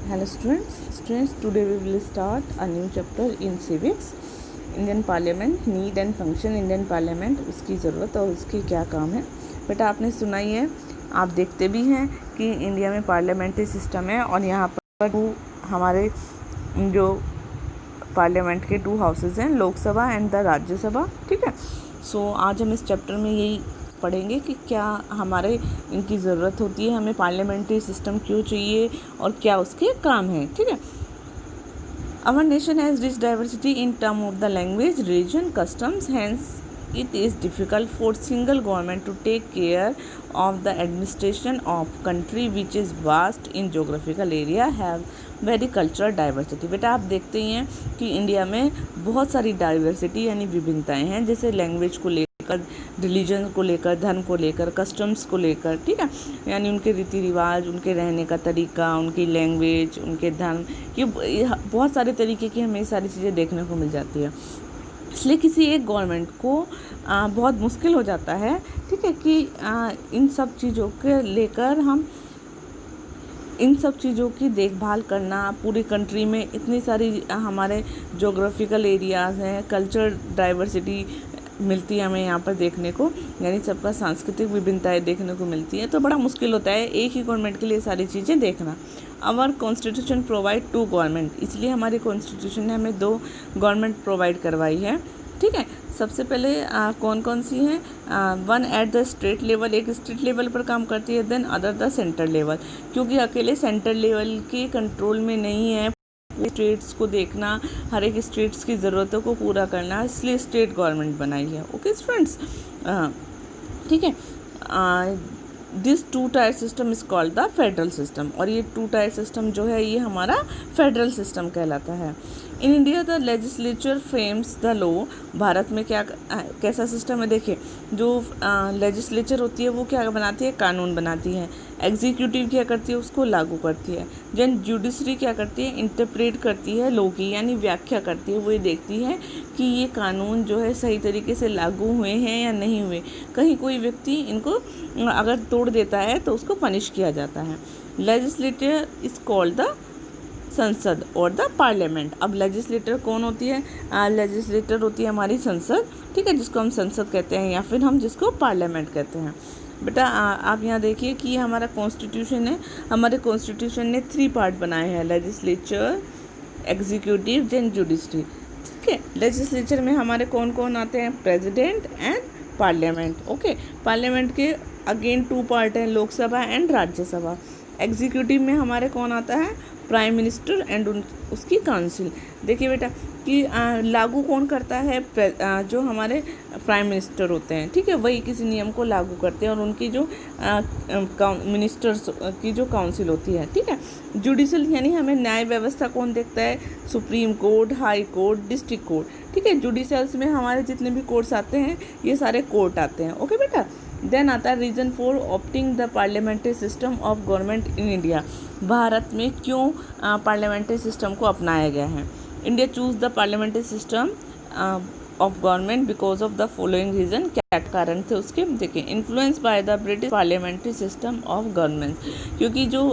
Hello students, today we will start a new chapter in civics. Indian parliament, need and function Indian parliament, उसकी ज़रूरत और उसकी क्या काम है। बेटा आपने सुना ही है, आप देखते भी हैं कि इंडिया में पार्लियामेंट्री सिस्टम है और यहाँ पर हमारे जो पार्लियामेंट के 2 हाउसेज हैं, लोकसभा एंड द राज्यसभा। ठीक है, सो आज हम इस चैप्टर में यही पढ़ेंगे कि क्या हमारे इनकी ज़रूरत होती है, हमें पार्लियामेंट्री सिस्टम क्यों चाहिए और क्या उसके काम हैं। ठीक है, our nation has rich diversity in terms of the language, religion, customs. Hence it is difficult for single government to take care of the administration of country which is vast in geographical area, have very cultural diversity. बेटा आप देखते ही हैं कि India में बहुत सारी diversity यानी विभिन्नताएं हैं, जैसे लैंग्वेज को लेकर, रिलीजन को लेकर, धर्म को लेकर, कस्टम्स को लेकर। ठीक है, यानी उनके रीति रिवाज, उनके रहने का तरीका, उनकी लैंग्वेज, उनके धर्म, ये बहुत सारे तरीके की हमें सारी चीज़ें देखने को मिल जाती है। इसलिए किसी एक गवर्नमेंट को बहुत मुश्किल हो जाता है, ठीक है, कि इन सब चीज़ों के लेकर हम इन सब चीज़ों की देखभाल करना। पूरी कंट्री में इतनी सारी हमारे जोग्राफिकल एरियाज़ हैं, कल्चर डाइवर्सिटी मिलती है हमें यहाँ पर देखने को, यानी सबका सांस्कृतिक विभिन्नताएं देखने को मिलती है, तो बड़ा मुश्किल होता है एक ही गवर्नमेंट के लिए सारी चीज़ें देखना। आवर कॉन्स्टिट्यूशन प्रोवाइड 2 गवर्नमेंट, इसलिए हमारी कॉन्स्टिट्यूशन ने हमें 2 गवर्नमेंट प्रोवाइड करवाई है। ठीक है, सबसे पहले कौन कौन सी हैं? One at the state level, एक स्टेट लेवल पर काम करती है, then other the centre level, क्योंकि अकेले सेंटर लेवल के कंट्रोल में नहीं है स्टेट्स को देखना, हर एक स्टेट्स की ज़रूरतों को पूरा करना, इसलिए स्टेट गवर्नमेंट बनाई है। ओके स्टूडेंट्स, ठीक है, this 2 tier system is called the federal system, और ये 2 टायर सिस्टम जो है ये हमारा फेडरल सिस्टम कहलाता है। In India the legislature frames the law, Bharat में क्या कैसा सिस्टम है? देखिए, जो लेजिस्लेचर होती है वो क्या बनाती है? कानून बनाती है। एग्जीक्यूटिव क्या करती है? उसको लागू करती है। जन जुडिशरी क्या करती है? इंटरप्रेट करती है लॉ की, यानी व्याख्या करती है। वो ये देखती है कि ये कानून जो है सही तरीके से लागू हुए हैं या नहीं हुए, कहीं कोई व्यक्ति इनको अगर तोड़ देता है तो उसको पनिश किया जाता है। लेजिस्लेटर इज कॉल्ड द संसद और द पार्लियामेंट। अब लेजिस्लेटर कौन होती है? लेजिस्लेटर होती है हमारी संसद, ठीक है, जिसको हम संसद कहते हैं या फिर हम जिसको पार्लियामेंट कहते हैं। बेटा आप यहाँ देखिए कि हमारा कॉन्स्टिट्यूशन है, हमारे कॉन्स्टिट्यूशन ने 3 पार्ट बनाए हैं, लेजिस्लेचर, एग्जीक्यूटिव एंड जुडिशरी। ठीक है, लेजिस्लेचर में हमारे कौन कौन आते हैं? President and parliament. Okay, parliament के अगेन 2 पार्ट हैं, लोकसभा एंड राज्यसभा। एग्जीक्यूटिव में हमारे कौन आता है? प्राइम मिनिस्टर एंड उसकी काउंसिल। देखिए बेटा कि लागू कौन करता है? जो हमारे प्राइम मिनिस्टर होते हैं, ठीक है, वही किसी नियम को लागू करते हैं, और उनकी जो मिनिस्टर्स की जो काउंसिल होती है। ठीक है, जुडिशल यानी हमें न्याय व्यवस्था कौन देखता है? Supreme court, high court, district court. ठीक है, जुडिशल्स में हमारे जितने भी कोर्ट्स आते हैं ये सारे कोर्ट आते हैं। ओके बेटा, देन आता है reason for opting the parliamentary system of government in India. Bharat में क्यों पार्लियामेंट्री सिस्टम को अपनाया गया है? India choose the parliamentary system of government because of the following reason. क्या कारण थे उसके? देखिए, influence by the British parliamentary system of government, क्योंकि जो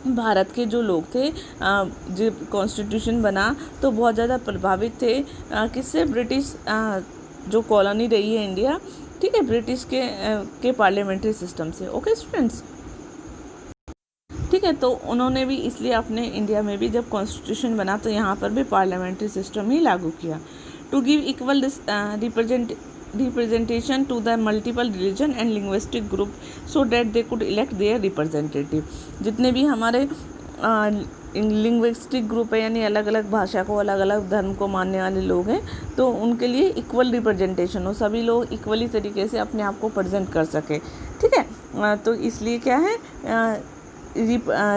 भारत के जो लोग थे, जो कॉन्स्टिट्यूशन बना तो बहुत ज़्यादा प्रभावित थे किससे? ब्रिटिश जो कॉलोनी रही है इंडिया, ठीक है, ब्रिटिश के पार्लियामेंट्री सिस्टम से। ओके स्टूडेंट्स, ठीक है, तो उन्होंने भी इसलिए अपने इंडिया में भी जब कॉन्स्टिट्यूशन बना तो यहाँ पर भी पार्लियामेंट्री सिस्टम ही लागू किया। To give equal representation to the multiple religion and linguistic group so that they could elect their representative. जितने भी हमारे लिंग्विस्टिक ग्रुप है, यानी अलग अलग भाषा को, अलग अलग धर्म को मानने वाले लोग हैं, तो उनके लिए इक्वल रिप्रेजेंटेशन हो, सभी लोग इक्वली तरीके से अपने आप को प्रेजेंट कर सके। ठीक है, तो इसलिए क्या है,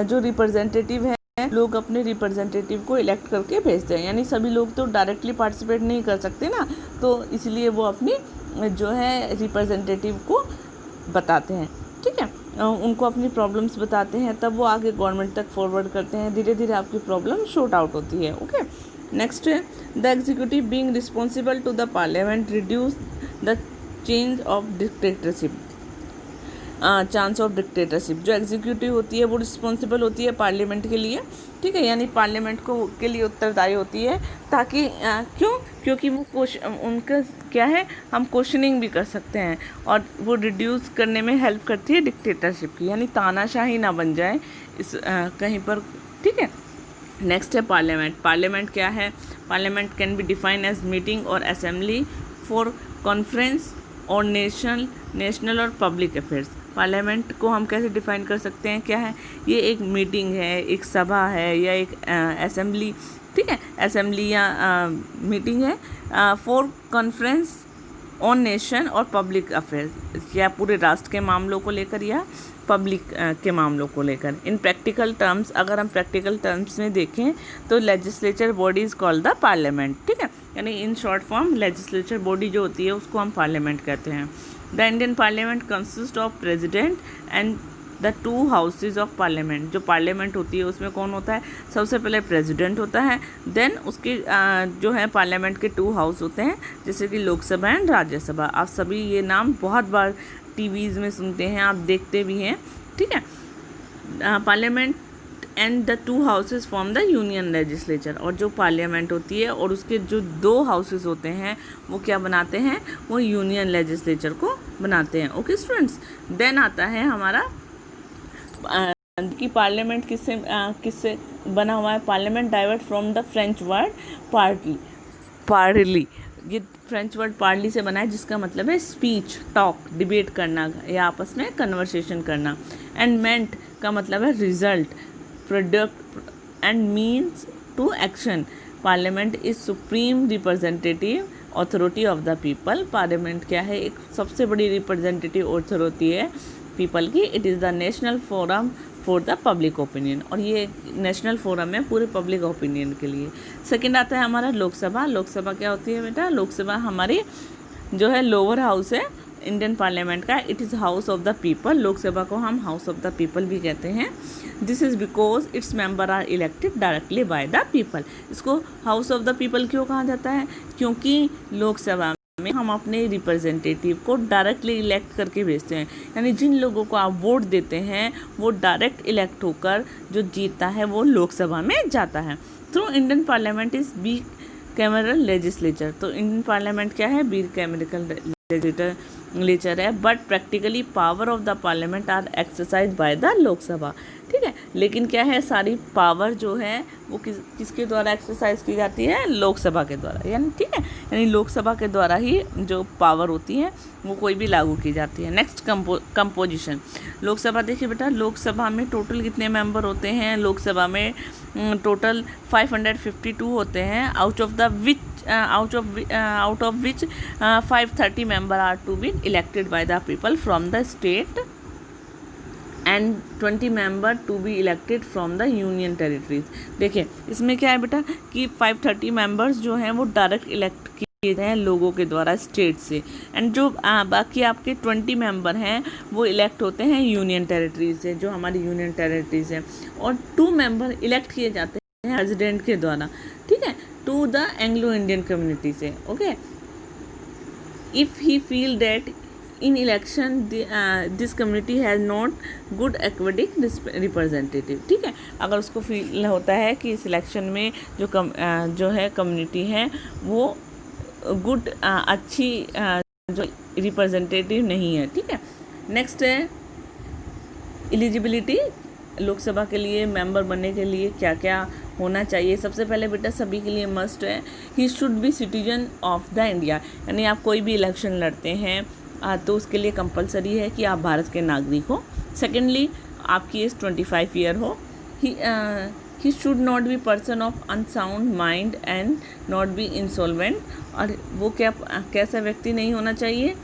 जो रिप्रेजेंटेटिव है, लोग अपने रिप्रेजेंटेटिव को इलेक्ट करके भेजते हैं, यानी सभी लोग तो डायरेक्टली पार्टिसिपेट नहीं कर सकते ना, तो इसलिए वो अपनी जो है रिप्रेजेंटेटिव को बताते हैं। ठीक है, उनको अपनी प्रॉब्लम्स बताते हैं, तब वो आगे गवर्नमेंट तक फॉरवर्ड करते हैं, धीरे धीरे आपकी प्रॉब्लम शॉर्ट आउट होती है। ओके, नेक्स्ट है the executive being responsible to the parliament reduce the change of dictatorship. Chance of dictatorship. जो एग्जीक्यूटिव होती है वो रिस्पॉन्सिबल होती है पार्लियामेंट के लिए, ठीक है, यानी पार्लियामेंट को के लिए उत्तरदायी होती है, ताकि क्योंकि वो उनका क्या है, हम क्वेश्चनिंग भी कर सकते हैं, और वो रिड्यूस करने में हेल्प करती है डिक्टेटरशिप की, यानी तानाशाही ना बन जाए इस कहीं पर, ठीक है। नेक्स्ट है पार्लियामेंट। पार्लियामेंट क्या है? Parliament can be define as meeting और असेंबली फॉर कॉन्फ्रेंस और नेशनल और पब्लिक अफेयर्स। पार्लियामेंट को हम कैसे डिफाइन कर सकते हैं? क्या है ये? एक मीटिंग है, एक सभा है, या एक असेंबली, ठीक है, असेंबली या मीटिंग है फॉर कॉन्फ्रेंस ऑन नेशन और पब्लिक अफेयर्स, या पूरे राष्ट्र के मामलों को लेकर या पब्लिक के मामलों को लेकर। इन प्रैक्टिकल टर्म्स, अगर हम प्रैक्टिकल टर्म्स में देखें तो legislature body is called the parliament, ठीक है, यानी in short form legislature body जो होती है उसको हम पार्लियामेंट कहते हैं। The Indian parliament consist of president and the 2 houses of parliament. जो पार्लियामेंट होती है उसमें कौन होता है? सबसे पहले प्रेसिडेंट होता है, देन उसके जो है पार्लियामेंट के 2 हाउस होते हैं, जैसे कि लोकसभा एंड राज्यसभा। आप सभी ये नाम बहुत बार टीवीज़ में सुनते हैं, आप देखते भी हैं, ठीक है। Parliament and the 2 houses form the union legislature. और जो पार्लियामेंट होती है और उसके जो 2 हाउसेज होते हैं वो क्या बनाते हैं? वो यूनियन लेजिस्लेचर को बनाते हैं। ओके स्टूडेंट्स, देन आता है हमारा कि पार्लियामेंट किससे बना हुआ है? Parliament divert from the French word Parly. ये फ्रेंच वर्ड पार्ली से बना है, जिसका मतलब है स्पीच, टॉक, डिबेट करना या आपस में कन्वर्सेशन करना। एंड मेंट का मतलब है result, product and means to action. Parliament is supreme representative authority of the people. Parliament क्या है? एक सबसे बड़ी रिप्रेजेंटेटिव अथॉरिटी है पीपल की। It is the national forum for the public opinion, और ये नेशनल फोरम है पूरे पब्लिक ओपिनियन के लिए। सेकंड आता है हमारा लोकसभा। लोकसभा क्या होती है बेटा? लोकसभा हमारी जो है लोअर हाउस है इंडियन पार्लियामेंट का। It is house of the people. Lok Sabha को हम हाउस ऑफ द पीपल भी कहते हैं। This is because its member are elected directly by the people. इसको हाउस ऑफ द पीपल क्यों कहा जाता है? क्योंकि लोकसभा में हम अपने रिप्रेजेंटेटिव को डायरेक्टली इलेक्ट करके भेजते हैं, यानी जिन लोगों को आप वोट देते हैं वो डायरेक्ट इलेक्ट होकर जो जीतता है वो लोकसभा में जाता है। Through Indian parliament is bicameral legislature. तो इंडियन पार्लियामेंट क्या है? बी कैमरिकल लेजिस्लेचर है, but practically power of the parliament are exercise by the Lok Sabha, ठीक है। लेकिन क्या है, सारी पावर जो है वो किसके द्वारा एक्सरसाइज की जाती है? लोकसभा के द्वारा, यानी ठीक है, यानी लोकसभा के द्वारा ही जो पावर होती है वो कोई भी लागू की जाती है। Next composition. लोकसभा देखिए बेटा, लोकसभा में टोटल कितने मेंबर होते हैं? लोकसभा में टोटल 552 होते हैं, out of which 530 member are to be elected by the people from the state and 20 member to be elected from the union territories. देखिए इसमें क्या है बेटा कि 530 मेंबर्स जो हैं वो डायरेक्ट इलेक्ट किए गए हैं लोगों के द्वारा स्टेट से, एंड जो बाकी आपके 20 मेंबर हैं वो इलेक्ट होते हैं यूनियन टेरिटरीज से, जो हमारी यूनियन टेरिटरीज हैं, और 2 मेंबर इलेक्ट किए जाते हैं प्रेसिडेंट के द्वारा, ठीक है, to the Anglo Indian community से। Okay, if he feel that in election this community has not good aquatic representative, ठीक है, अगर उसको फील होता है कि इस इलेक्शन में जो है कम्युनिटी है वो गुड अच्छी जो रिप्रेजेंटेटिव नहीं है, ठीक है। नेक्स्ट है एलिजिबिलिटी। लोकसभा के लिए मेंबर बनने के लिए क्या क्या होना चाहिए? सबसे पहले बेटा सभी के लिए मस्ट है, he should be citizen of the India, यानी आप कोई भी इलेक्शन लड़ते हैं तो उसके लिए कंपलसरी है कि आप भारत के नागरिक हो। सेकेंडली, आपकी एज 25 ईयर हो। He should not B person of unsound mind and not be insolvent. और वो कैसा व्यक्ति नहीं होना चाहिए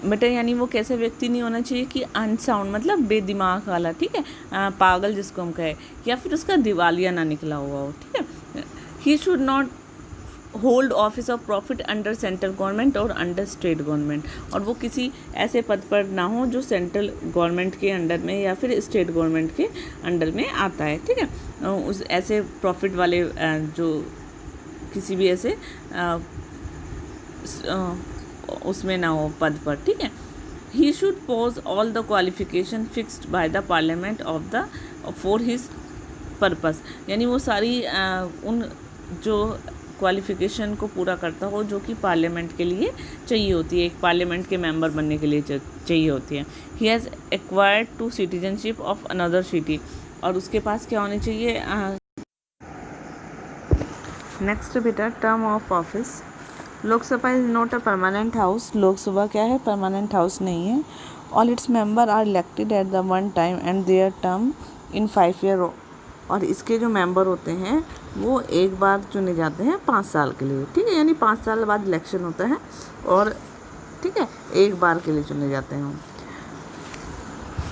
बेटा? यानी वो कैसा व्यक्ति नहीं होना चाहिए कि अनसाउंड मतलब बेदिमाग वाला, ठीक है, पागल जिसको हम कहें, या फिर उसका दिवालिया ना निकला हुआ हो, ठीक है। ही should not hold office of profit under central government और अंडर स्टेट गवर्नमेंट, और वो किसी ऐसे पद पर ना हो जो सेंट्रल गवर्नमेंट के अंडर में या फिर स्टेट गवर्नमेंट के अंडर में आता है, ठीक है। उस ऐसे प्रॉफिट वाले जो किसी भी ऐसे उसमें ना हो पद पर, ठीक है। He should pose all the qualification fixed by the parliament of the for his purpose, यानी वो सारी उन जो क्वालिफिकेशन को पूरा करता हो जो कि पार्लियामेंट के लिए चाहिए होती है, एक पार्लियामेंट के मेंबर बनने के लिए चाहिए होती है। He has acquired to citizenship of another city, और उसके पास क्या होनी चाहिए। नेक्स्ट बेटा, term of office. Lok Sabha is not a permanent house. Lok Sabha क्या है, परमानेंट हाउस नहीं है। All its member are elected at the one time and their term in 5 year, और इसके जो मेंबर होते हैं वो एक बार चुने जाते हैं 5 साल के लिए, ठीक है, यानी 5 साल बाद इलेक्शन होता है और ठीक है एक बार के लिए चुने जाते हैं।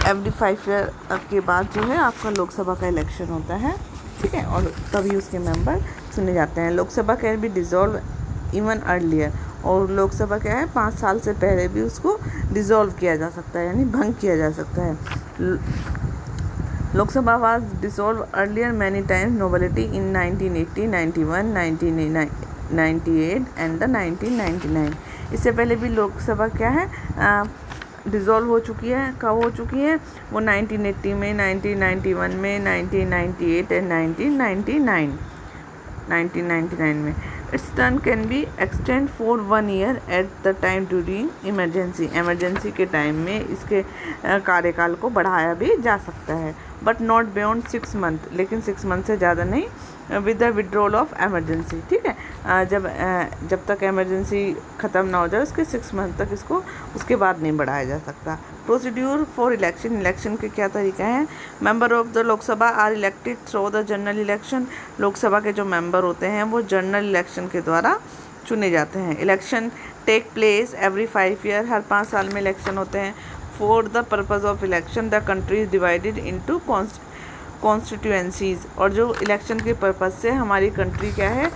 एवरी 5 ईयर के बाद जो है आपका लोकसभा का इलेक्शन होता है, ठीक है, और तभी उसके मेंबर चुने जाते हैं। Lok Sabha can be dissolve even earlier, और लोकसभा क्या है 5 साल से पहले भी उसको डिसॉल्व किया जा सकता है, यानी भंग किया जा सकता है। Lok Sabha was dissolve earlier many times nobility in 1980, 91, 1998 and the 1999। इससे पहले भी लोकसभा क्या है डिसॉल्व हो चुकी है। कब हो चुकी है वो 1980 में, 1991 में, 1998 एंड 1999 में। It's turn can be extend for 1 year at the time during emergency. Emergency के टाइम में इसके कार्यकाल को बढ़ाया भी जा सकता है, बट नॉट बियॉन्ड 6 मंथ, लेकिन 6 मंथ से ज़्यादा नहीं, with the withdrawal of emergency, ठीक है। जब तक एमरजेंसी ख़त्म ना हो जाए उसके 6 मंथ तक इसको उसके बाद नहीं बढ़ाया जा सकता। Procedure for election. इलेक्शन के क्या तरीका है। Member of the Lok Sabha are elected through the general election. Lok Sabha के जो मेंबर होते हैं वो जनरल इलेक्शन के द्वारा चुने जाते हैं। Election take place every 5 year, हर 5 साल में इलेक्शन होते हैं। For the purpose of election the country is divided into constituencies, और जो इलेक्शन के पर्पज़ से हमारी कंट्री क्या है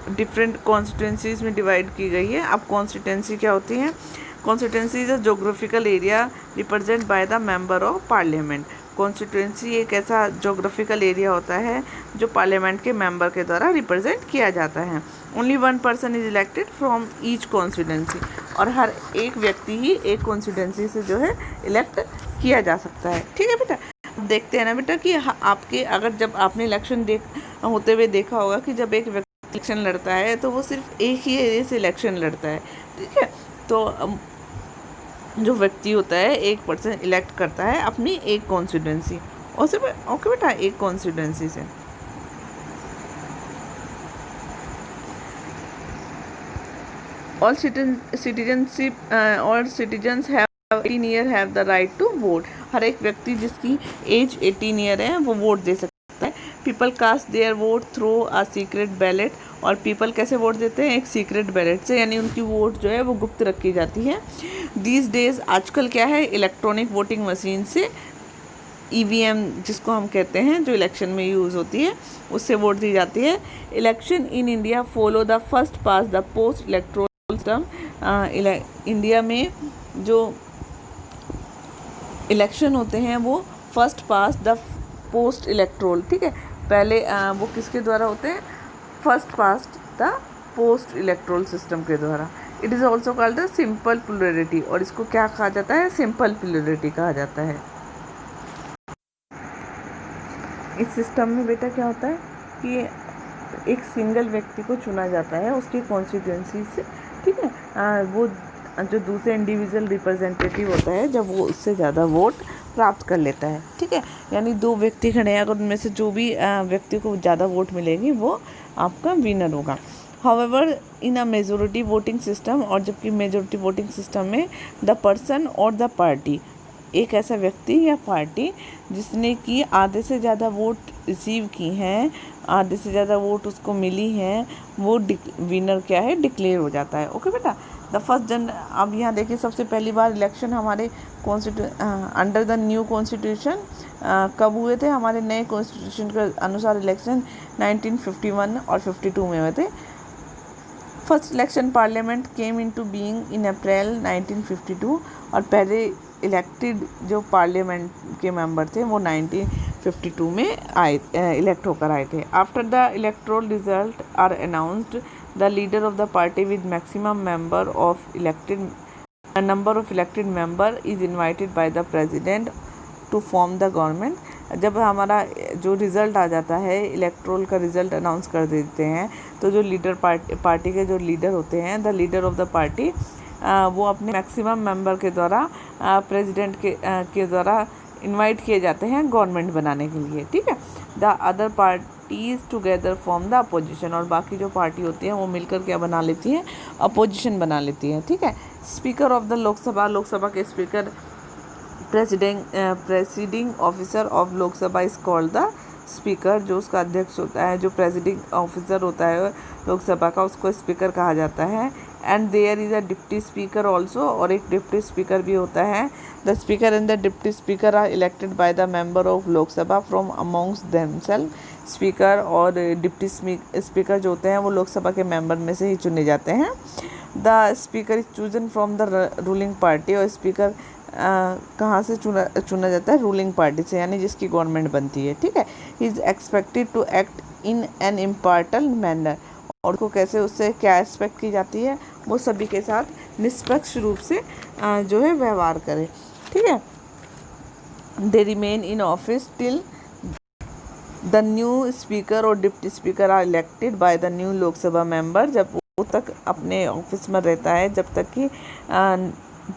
डिफरेंट कॉन्स्टिट्यूएंसीज में डिवाइड की गई है। अब कॉन्स्टिट्यूएंसी क्या होती है। Constituency is a geographical area represent by the member of parliament. Constituency एक ऐसा जोग्राफिकल एरिया होता है जो पार्लियामेंट के मेंबर के द्वारा रिप्रेजेंट किया जाता है। Only 1 person is elected from each constituency, और हर एक व्यक्ति ही एक कॉन्स्टिट्यूएंसी से जो है इलेक्ट किया जा सकता है, ठीक है बेटा। देखते हैं ना बेटा कि आपके अगर जब आपने इलेक्शन होते हुए देखा होगा कि जब एक व्यक्ति इलेक्शन लड़ता है तो वो सिर्फ एक ही एरिया से इलेक्शन लड़ता है, ठीक है। तो जो व्यक्ति होता है 1 पर्सन इलेक्ट करता है अपनी एक कॉन्स्टिट्यूएंसी, और सिर्फ ओके बेटा एक कॉन्स्टिट्यूएंसी से। All citizens have 18 year have the right to vote. हर एक व्यक्ति जिसकी एज 18 ईयर है वो वोट दे सकता है। People cast their vote through a secret ballot, और पीपल कैसे वोट देते हैं, एक सीक्रेट बैलेट से, यानी उनकी वोट जो है वो गुप्त रखी जाती है। दीज डेज आजकल क्या है इलेक्ट्रॉनिक वोटिंग मशीन से EVM जिसको हम कहते हैं जो इलेक्शन में यूज़ होती है उससे वोट दी जाती है। Election in India follow the first past the post electoral system. India में जो इलेक्शन होते हैं वो first past the post electoral, ठीक है, पहले वो किसके द्वारा होते हैं, first past the post electoral system के द्वारा। It is also called the simple plurality, और इसको क्या कहा जाता है, सिंपल प्लूरलिटी कहा जाता है। इस सिस्टम में बेटा क्या होता है कि एक सिंगल व्यक्ति को चुना जाता है उसकी कॉन्स्टिट्यूएंसी से, ठीक है। वो जो दूसरे इंडिविजुअल रिप्रेजेंटेटिव होता है जब वो उससे ज़्यादा वोट प्राप्त कर लेता है, ठीक है, यानी 2 व्यक्ति खड़े हैं, अगर उनमें से जो भी व्यक्ति को ज़्यादा वोट मिलेगी वो आपका विनर होगा। However in a majority voting system, और जबकि मेजोरिटी वोटिंग सिस्टम में द पर्सन और द पार्टी, एक ऐसा व्यक्ति या पार्टी जिसने कि आधे से ज़्यादा वोट रिसीव की हैं, आधे से ज़्यादा वोट उसको मिली हैं, वो विनर क्या है डिक्लेयर हो जाता है। ओके बेटा, द फर्स्ट अब यहाँ देखिए सबसे पहली बार इलेक्शन हमारे अंडर द न्यू कॉन्स्टिट्यूशन कब हुए थे, हमारे नए कॉन्स्टिट्यूशन के अनुसार इलेक्शन 1951 और 52 में हुए थे। First election parliament came into being in April 1952, और पहले इलेक्टेड जो पार्लियामेंट के मेंबर थे वो 1952 में इलेक्ट होकर आए थे। After the electoral result are announced the leader of the party with maximum member of elected number of elected member is invited by the president to form the government. जब हमारा जो result आ जाता है, electoral का result announce कर देते हैं, तो जो लीडर पार्टी के जो लीडर होते हैं, the leader of the party, वो अपने मैक्सिमम मेंबर के द्वारा प्रेसिडेंट के द्वारा इनवाइट किए जाते हैं गवर्नमेंट बनाने के लिए। ठीक है। The other parties together form the opposition, और बाकी जो पार्टी होती है वो मिलकर क्या बना लेती हैं, अपोजिशन बना लेती है। ठीक है। Speaker of the Lok Sabha, Lok Sabha के speaker, presiding officer of Lok Sabha is called the speaker. जो उसका अध्यक्ष होता है, जो प्रेसिडिंग ऑफिसर होता है लोकसभा का, उसको स्पीकर कहा जाता है। And there is a deputy speaker also, और एक डिप्टी स्पीकर भी होता है। The speaker and the deputy speaker are elected by the member of Lok Sabha from amongst themself. Speaker और डिप्टी स्पीकर जो होते हैं वो लोकसभा के मेंबर में से ही चुने जाते हैं। The speaker is chosen from the ruling party, और स्पीकर कहाँ से चुना जाता है, रूलिंग पार्टी से, यानी जिसकी गवर्नमेंट बनती है। ठीक है। He is expected to act in an impartial manner, और को कैसे उससे क्या एक्सपेक्ट की जाती है, वो सभी के साथ निष्पक्ष रूप से जो है व्यवहार करे। ठीक है। They remain in office till the new speaker और deputy speaker are elected by the new Lok Sabha member. जब वो तक अपने ऑफिस में रहता है जब तक कि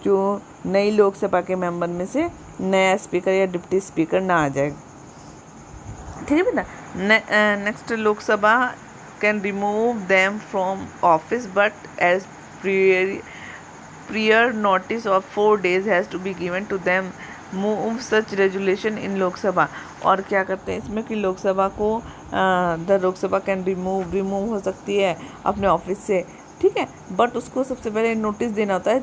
जो नई लोकसभा के मेंबर में से नया स्पीकर या डिप्टी स्पीकर ना आ जाए। ठीक है बेटा। Next, Lok Sabha can remove them from office but as prior notice of 4 days has to be given to them move such resolution in Lok Sabha. और क्या करते हैं इसमें कि लोकसभा को द लोकसभा कैन रिमूव हो सकती है अपने ऑफिस से। ठीक है। बट उसको सबसे पहले नोटिस देना होता है,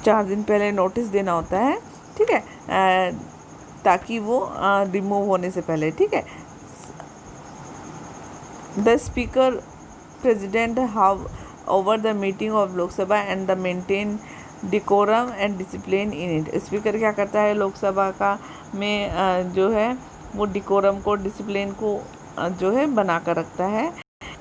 4 दिन पहले नोटिस देना होता है। ठीक है। ताकि वो रिमूव होने से पहले। ठीक है। The speaker president how over the meeting of Lok Sabha and the maintain decorum and discipline in it। Speaker क्या करता है लोकसभा का में जो है वो डिकोरम को, डिसिप्लिन को जो है बना कर रखता है।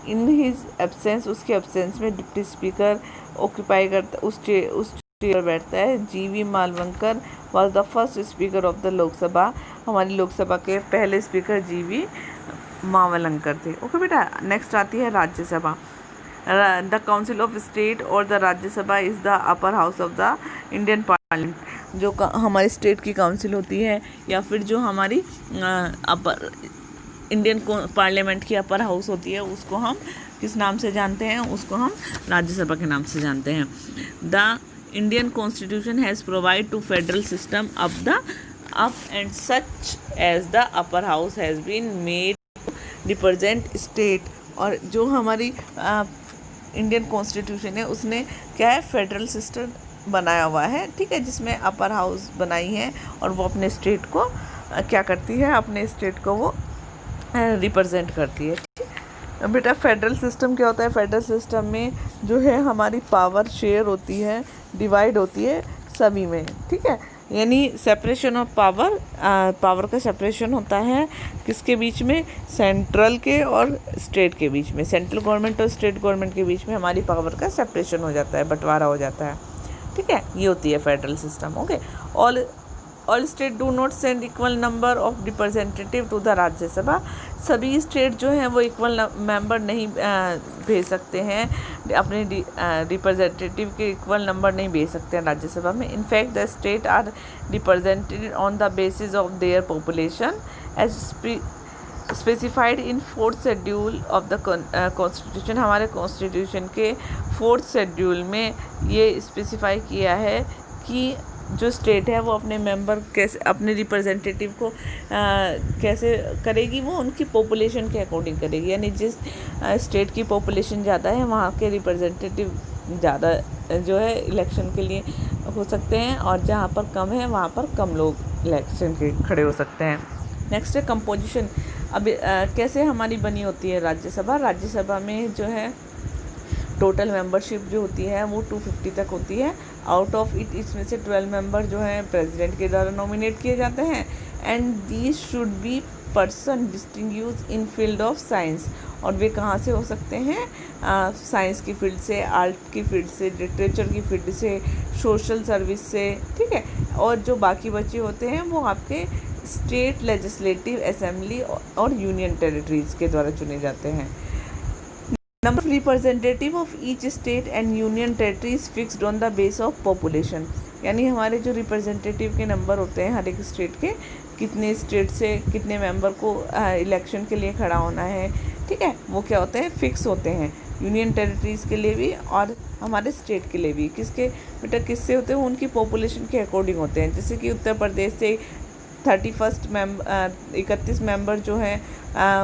इन हिज एब्सेंस, उसके एब्सेंस में डिप्टी स्पीकर ऑक्यूपाई करता, उस चेयर बैठता है। G V Mavalankar was the first speaker of the Lok Sabha. हमारी लोकसभा के पहले स्पीकर जीवी मावलंकर थे। ओके बेटा। नेक्स्ट आती है Rajya Sabha. The council of state और the Rajya Sabha is the upper house of the Indian parliament. जो हमारी स्टेट की काउंसिल होती है या फिर जो हमारी अपर इंडियन पार्लियामेंट की अपर हाउस होती है, उसको हम किस नाम से जानते हैं, उसको हम राज्यसभा के नाम से जानते हैं। The Indian constitution has provide to federal system up and such as the upper house has been made represent state. और जो हमारी इंडियन कॉन्स्टिट्यूशन है उसने क्या है, फेडरल सिस्टम बनाया हुआ है। ठीक है। जिसमें अपर हाउस बनाई है और वो अपने स्टेट को क्या करती है, अपने स्टेट को वो रिप्रेजेंट करती है। ठीक है बेटा। फेडरल सिस्टम क्या होता है, फेडरल सिस्टम में जो है हमारी पावर शेयर होती है, डिवाइड होती है सभी में। ठीक है। यानी सेपरेशन ऑफ पावर, पावर का सेपरेशन होता है किसके बीच में, सेंट्रल के और स्टेट के बीच में। सेंट्रल गवर्नमेंट और स्टेट गवर्नमेंट के बीच में हमारी पावर का सेपरेशन हो जाता है, बंटवारा हो जाता है। ठीक है। ये होती है federal system. Okay. All state do not send equal number of representative to the Rajya Sabha. सभी स्टेट जो हैं वो इक्वल मेंबर नहीं भेज सकते हैं, अपने रिप्रेजेंटेटिव के इक्वल नंबर नहीं भेज सकते हैं राज्यसभा में। In fact the state are represented on the basis of their population as specified in 4th schedule of the constitution. हमारे कॉन्स्टिट्यूशन के 4th शेड्यूल में ये स्पेसिफाई किया है कि जो स्टेट है वो अपने मेंबर कैसे, अपने रिप्रेजेंटेटिव को कैसे करेगी, वो उनकी पॉपुलेशन के अकॉर्डिंग करेगी। यानी जिस स्टेट की पॉपुलेशन ज़्यादा है वहाँ के रिप्रेजेंटेटिव ज़्यादा जो है इलेक्शन के लिए हो सकते हैं, और जहाँ पर कम है वहाँ पर कम लोग इलेक्शन के खड़े हो सकते हैं। नेक्स्ट है कंपोजिशन। अब कैसे हमारी बनी होती है राज्यसभा। राज्यसभा में जो है टोटल मेंबरशिप जो होती है वो 250 तक होती है। आउट ऑफ इट इसमें से 12 मेंबर जो हैं प्रेसिडेंट के द्वारा नॉमिनेट किए जाते हैं। And these should be person distinguish in field of science. और वे कहाँ से हो सकते हैं, साइंस की फील्ड से, आर्ट की फील्ड से, लिटरेचर की फील्ड से, सोशल सर्विस से, ठीक है। और जो बाकी बच्चे होते हैं वो आपके स्टेट लेजिस्लेटिव असेंबली और यूनियन टेरिटरीज के द्वारा चुने जाते हैं। Number representative of each state and union territory is fixed on the base of population, यानी हमारे जो रिप्रेजेंटेटिव के नंबर होते हैं हर एक स्टेट के, कितने स्टेट से कितने मेंबर को इलेक्शन के लिए खड़ा होना है, ठीक है, वो क्या होते हैं, फिक्स होते हैं। यूनियन टेरिटरीज़ के लिए भी और हमारे स्टेट के लिए भी। किसके बेटा किससे होते हैं, उनकी पॉपुलेशन के अकॉर्डिंग होते हैं। जैसे कि उत्तर प्रदेश से 31 मेंबर जो हैं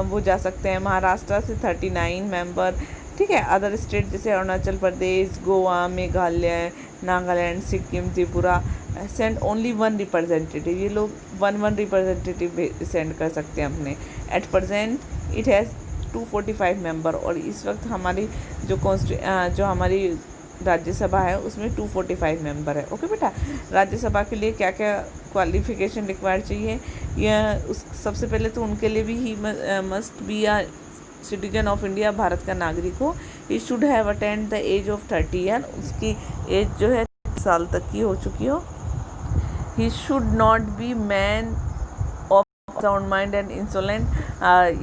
वो जा सकते हैं, महाराष्ट्र से 39 मेंबर, ठीक है। अदर स्टेट जैसे Arunachal Pradesh, Goa, Meghalaya, Nagaland, Sikkim, Tripura send only 1 representative, ये लोग 1 रिप्रेजेंटेटिव सेंड कर सकते हैं अपने। At present it has 245 member, और इस वक्त हमारी जो हमारी राज्यसभा है उसमें 245 मेंबर है। ओके बेटा, राज्यसभा के लिए क्या क्या क्वालिफिकेशन रिक्वायर चाहिए, यह सबसे पहले तो उनके लिए भी he must be a citizen of India, Bharat का नागरिक हो। He should have attend the age of 30 year, उसकी एज जो है 30 साल तक की हो चुकी हो। He should not be man of sound mind and insolent,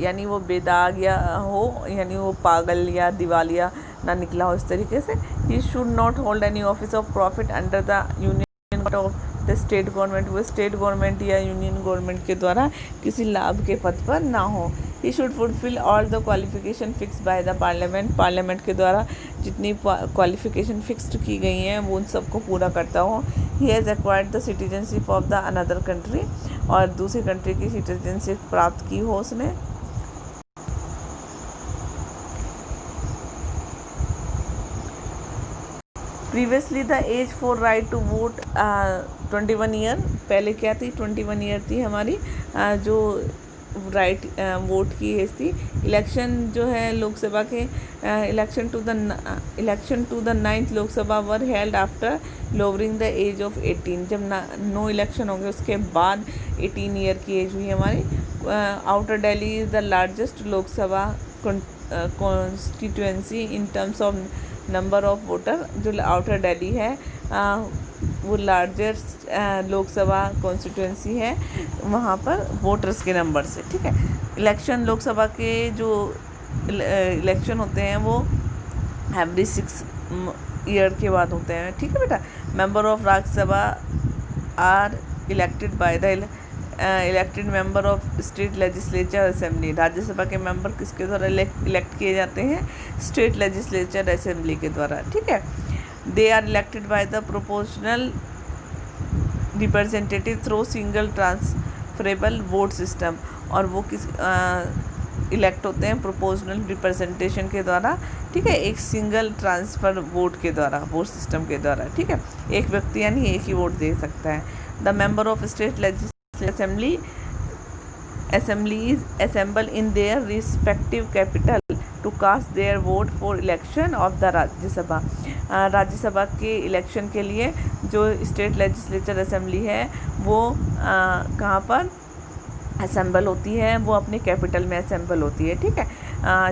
यानी वो बेदाग या हो, यानी वो पागल या दिवालिया ना निकला हो इस तरीके से। ही should not hold any office of profit under the union of the state government, वो स्टेट गवर्नमेंट या यूनियन गवर्नमेंट के द्वारा किसी लाभ के पद पर ना हो। He should fulfil all the qualification fix by the parliament, parliament के द्वारा जितनी क्वालिफिकेशन फिक्स्ड की गई हैं वो उन सबको पूरा करता हो। He has acquired the citizenship of the another country, और दूसरी कंट्री की सिटीजनशिप प्राप्त की हो उसने। Previously the age for right to vote 21 year, पहले क्या थी, 21 ईयर थी हमारी जो राइट वोट की एज थी। इलेक्शन जो है लोकसभा के election to the 9th Lok Sabha were held after lowering the age of 18, जब नो इलेक्शन होंगे उसके बाद 18 ईयर की एज हुई हमारी। Outer Delhi is the largest Lok Sabha constituency in terms of number of voter, जो आउटर दिल्ली है वो लार्जेस्ट लोकसभा कॉन्स्टिट्यूएंसी है वहाँ पर वोटर्स के नंबर से, ठीक है। इलेक्शन लोकसभा के जो इलेक्शन होते हैं वो एवरी 6 ईयर के बाद होते हैं, ठीक है बेटा। Member of Rajya Sabha are elected by the elected member of state legislature assembly, Rajya Sabha के मेंबर किसके द्वारा इलेक्ट किए जाते हैं, स्टेट लेजिस्लेचर असेंबली के द्वारा, ठीक है। They are elected by the proportional representative through single transferable vote system, और वो किस इलेक्ट होते हैं प्रोपोर्शनल रिप्रेजेंटेशन के द्वारा, ठीक है, एक सिंगल ट्रांसफ़र वोट के द्वारा, वोट सिस्टम के द्वारा, ठीक है। एक व्यक्ति यानी एक ही वोट दे सकता है। The member of state legislative assemblies assemble in their respective capital to cast their vote for election of the Rajya Sabha, Rajya Sabha के इलेक्शन के लिए जो स्टेट लेजिस्लेचर असेंबली है वो कहाँ पर असेंबल होती है, वो अपने कैपिटल में असेंबल होती है, ठीक है,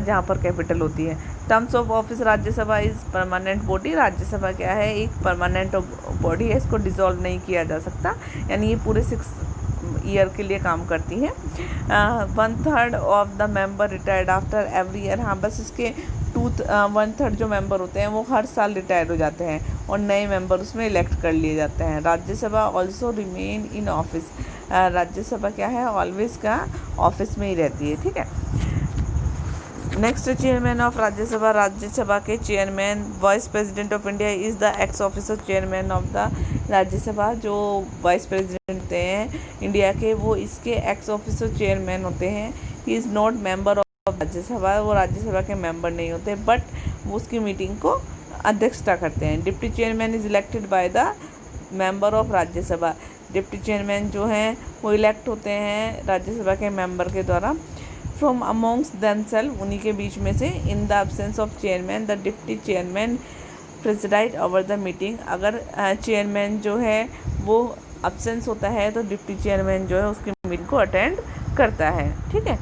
जहाँ पर कैपिटल होती है। Terms of office, Rajya Sabha is permanent body, Rajya Sabha क्या है, एक परमानेंट बॉडी है, इसको डिसॉल्व नहीं किया जा सकता, यानी ये पूरे 6 ईयर के लिए काम करती है। 1/3 of the member retired after every year, हाँ बस इसके 1/3 जो मेंबर होते हैं वो हर साल रिटायर हो जाते हैं और नए मेंबर उसमें इलेक्ट कर लिए जाते हैं। Rajya Sabha also remain in office, Rajya Sabha क्या है, ऑलवेज का ऑफिस में ही रहती है, ठीक है। Next chairman of Rajya Sabha, Rajya Sabha के chairman, vice president of India is the ex officer chairman of the Rajya Sabha, जो वाइस प्रेसिडेंट होते हैं इंडिया के वो इसके एक्स ऑफिसर चेयरमैन होते हैं। He is not member of Rajya Sabha, वो राज्यसभा के मेंबर नहीं होते, बट वो उसकी मीटिंग को अध्यक्षता करते हैं। Deputy chairman is elected by the member of Rajya Sabha, deputy chairman जो हैं वो इलेक्ट होते हैं राज्यसभा के मेंबर के द्वारा। फ्रॉम अमोंग्स देमसेल्फ, उन्हीं के बीच में से। In the absence of chairman the deputy chairman presided over the meeting, अगर चेयरमैन जो है वो अब्सेंस होता है तो डिप्टी चेयरमैन जो है उसकी मीटिंग को अटेंड करता है, ठीक है।